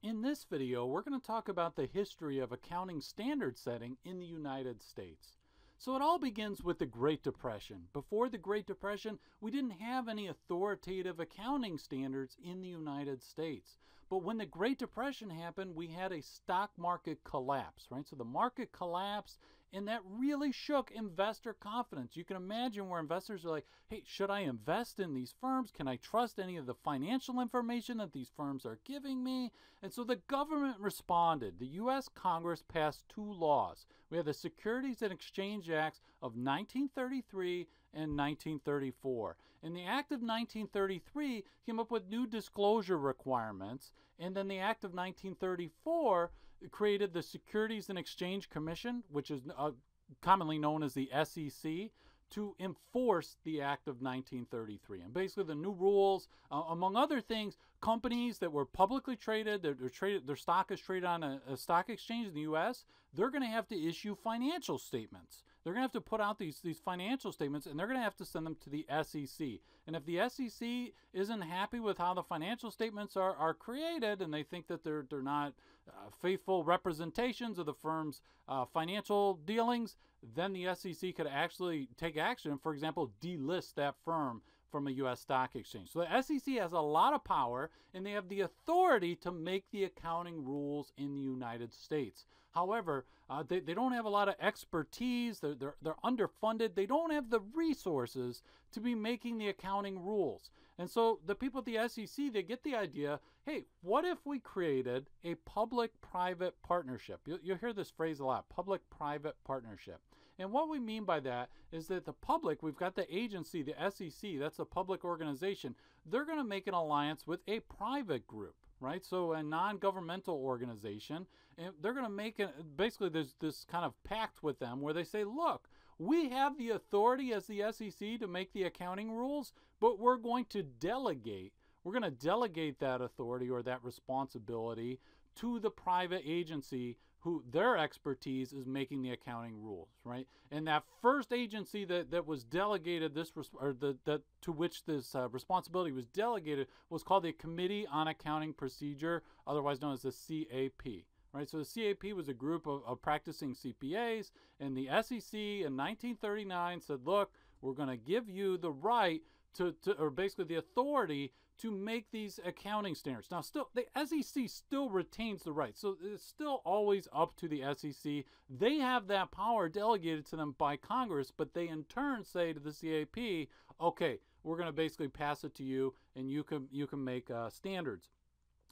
In this video, we're going to talk about the history of accounting standard setting in the United States. So it all begins with the Great Depression. Before the Great Depression, we didn't have any authoritative accounting standards in the United States. But when the Great Depression happened, we had a stock market collapse, right? So the market collapsed, and that really shook investor confidence. You can imagine where investors are like, hey, should I invest in these firms? Can I trust any of the financial information that these firms are giving me? And so the government responded. The U.S. Congress passed two laws. We had the Securities and Exchange Acts of 1933 and 1934. And the Act of 1933 came up with new disclosure requirements, and then the Act of 1934 created the Securities and Exchange Commission, which is commonly known as the SEC, to enforce the Act of 1933. And basically the new rules, among other things, companies that were publicly traded, their stock is traded on a stock exchange in the U.S., they're going to have to issue financial statements. They're going to have to put out these financial statements, and they're going to have to send them to the SEC. And if the SEC isn't happy with how the financial statements are created, and they think that they're not faithful representations of the firm's financial dealings, then the SEC could actually take action, for example, delist that firm from a U.S. stock exchange. So the SEC has a lot of power, and they have the authority to make the accounting rules in the United States. However, they don't have a lot of expertise. They're underfunded. They don't have the resources to be making the accounting rules. And so the people at the SEC, they get the idea, hey, what if we created a public-private partnership? You'll hear this phrase a lot, public-private partnership. And what we mean by that is that the public, we've got the agency, the SEC, that's a public organization, they're going to make an alliance with a private group, right? So a non-governmental organization, and they're going to make it, basically there's this kind of pact with them where they say, look, we have the authority as the SEC to make the accounting rules, but we're going to delegate that authority or that responsibility to the private agency who their expertise is making the accounting rules, right? And that first agency that was delegated to which this responsibility was delegated was called the Committee on Accounting Procedure, otherwise known as the CAP. Right, so the CAP was a group of practicing CPAs, and the SEC in 1939 said, look, we're going to give you the right or basically the authority to make these accounting standards. Now, still, the SEC still retains the right. So it's still always up to the SEC. They have that power delegated to them by Congress, but they in turn say to the CAP, okay, we're going to basically pass it to you, and you can make standards.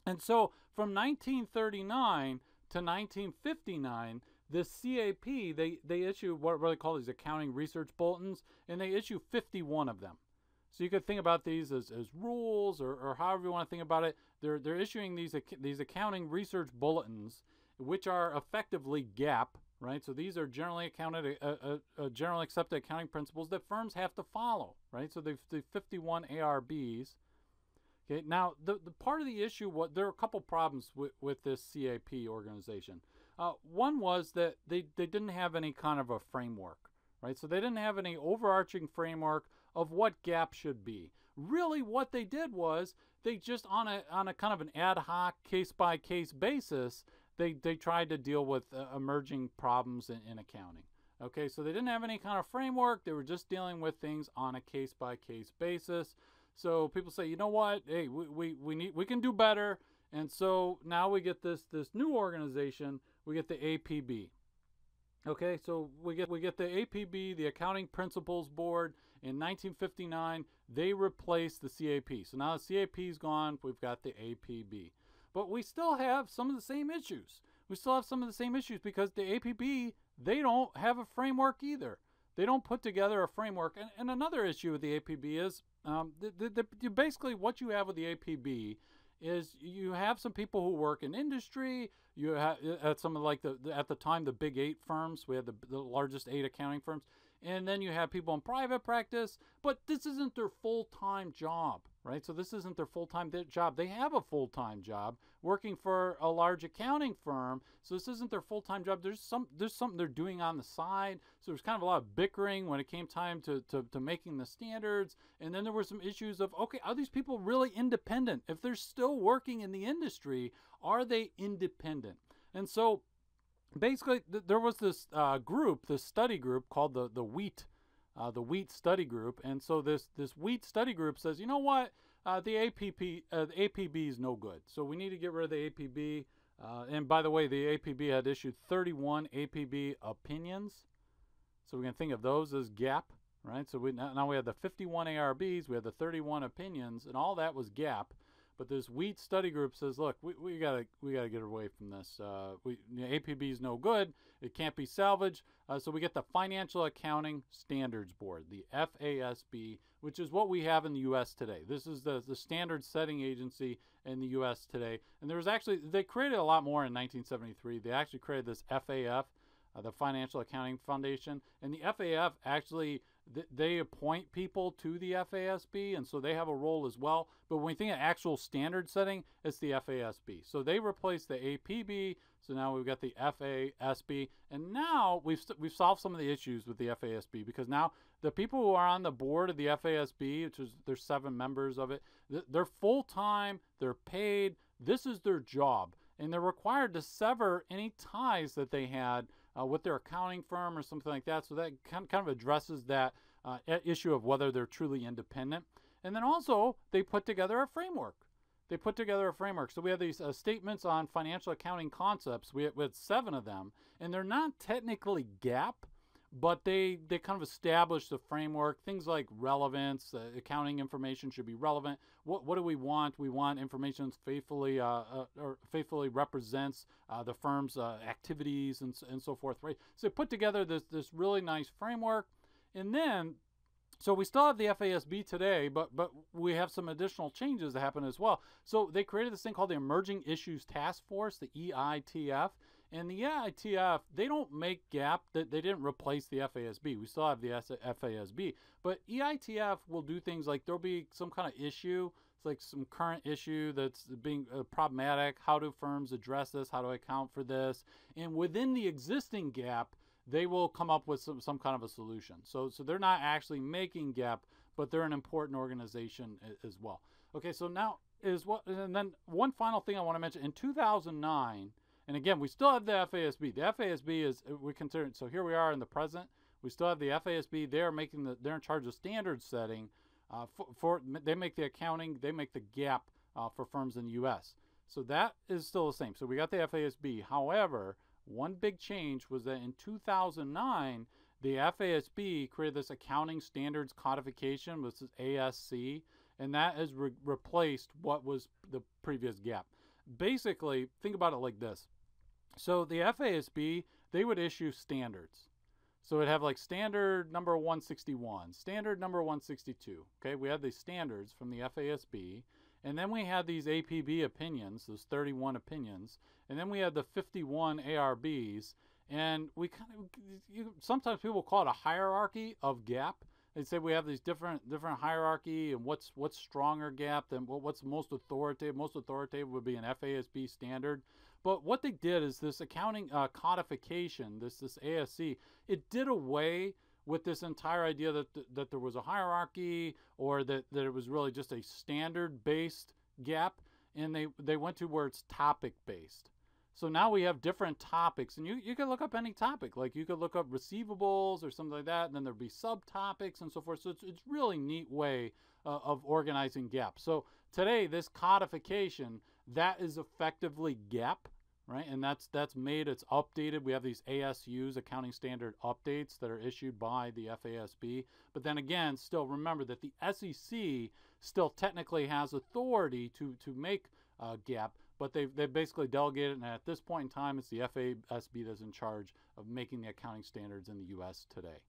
And so from 1939 to 1959, the CAP, they issue what they call these accounting research bulletins, and they issue 51 of them. So you could think about these as rules or however you want to think about it. They're issuing these accounting research bulletins, which are effectively GAAP, right? So these are generally accepted accounting principles that firms have to follow, right? So they've 51 ARBs. Okay, now the part of the issue, there are a couple problems with this CAP organization. One was that they didn't have any kind of a framework, right? So they didn't have any overarching framework of what GAAP should be. Really, what they did was they just on a kind of an ad hoc case-by-case basis, they tried to deal with emerging problems in accounting. Okay, so they didn't have any kind of framework. They were just dealing with things on a case-by-case basis. So people say, you know what? Hey, we can do better. And so now we get this new organization. We get the APB. Okay, so we get the APB, the Accounting Principles Board. In 1959, they replaced the CAP. So now the CAP is gone. We've got the APB. But we still have some of the same issues. We still have some of the same issues because the APB, they don't have a framework either. They don't put together a framework. And another issue with the APB is basically what you have with the APB is you have some people who work in industry. You have at some of at the time the big 8 firms. We had the largest 8 accounting firms, and then you have people in private practice, but this isn't their full-time job, right? So this isn't their full-time job. They have a full-time job working for a large accounting firm, so this isn't their full-time job. There's something they're doing on the side, so there's kind of a lot of bickering when it came time to making the standards, and then there were some issues of, okay, are these people really independent? If they're still working in the industry, are they independent? And so basically, there was this this study group called the Wheat Study Group, and so this Wheat Study Group says, you know what, the APB is no good, so we need to get rid of the APB. And by the way, the APB had issued 31 APB opinions, so we can think of those as GAAP, right? So now we have the 51 ARBs, we have the 31 opinions, and all that was GAAP. But this Wheat Study Group says, look, we gotta get away from this. The APB is no good. It can't be salvaged. So we get the Financial Accounting Standards Board, the FASB, which is what we have in the U.S. today. This is the standard setting agency in the U.S. today. And there was actually, they created a lot more in 1973. They actually created this FAF, the Financial Accounting Foundation. And the FAF actually, they appoint people to the FASB, and so they have a role as well. But when you think of actual standard setting, it's the FASB. So they replaced the APB, so now we've got the FASB. And now we've solved some of the issues with the FASB, because now the people who are on the board of the FASB, which is, there's 7 members of it, they're full-time, they're paid, this is their job. And they're required to sever any ties that they had with their accounting firm or something like that. So that kind of addresses that issue of whether they're truly independent. And then also, they put together a framework. So we have these statements on financial accounting concepts. We had 7 of them. And they're not technically GAAP, but they kind of establish the framework. Things like relevance, accounting information should be relevant. What do we want? We want information faithfully faithfully represents the firm's activities and so forth, right? So they put together this really nice framework, and then so we still have the FASB today, but we have some additional changes that happen as well. So they created this thing called the Emerging Issues Task Force, the EITF. And the EITF, they don't make GAAP. They didn't replace the FASB. We still have the FASB. But EITF will do things like there'll be some kind of issue. It's like some current issue that's being problematic. How do firms address this? How do I account for this? And within the existing GAAP, they will come up with some kind of a solution. So they're not actually making GAAP, but they're an important organization as well. Okay, so now and then one final thing I want to mention. In 2009, and again, we still have the FASB. The FASB is, we consider, so here we are in the present. We still have the FASB. They're in charge of standard setting. They make the accounting, they make the GAAP for firms in the U.S. So that is still the same. So we got the FASB. However, one big change was that in 2009, the FASB created this accounting standards codification, which is ASC, and that has replaced what was the previous GAAP. Basically, think about it like this. So the FASB, they would issue standards. So it'd have like standard number 161, standard number 162. Okay, we had these standards from the FASB, and then we had these APB opinions, those 31 opinions, and then we had the 51 ARBs, and we kind of, sometimes people call it a hierarchy of GAAP. They say we have these different hierarchy, and what's stronger GAAP than what's most authoritative. Most authoritative would be an FASB standard. But what they did is this accounting codification, this ASC, it did away with this entire idea that there was a hierarchy, or that it was really just a standard-based GAAP, and they went to where it's topic-based. So now we have different topics, and you can look up any topic. Like you could look up receivables or something like that, and then there'd be subtopics and so forth. So it's really neat way of organizing GAAP. So today, this codification, that is effectively GAAP, right? And that's made, it's updated. We have these ASUs, accounting standard updates, that are issued by the FASB. But then again, still remember that the SEC still technically has authority to make GAAP, but they basically delegated, and at this point in time, it's the FASB that's in charge of making the accounting standards in the U.S. today.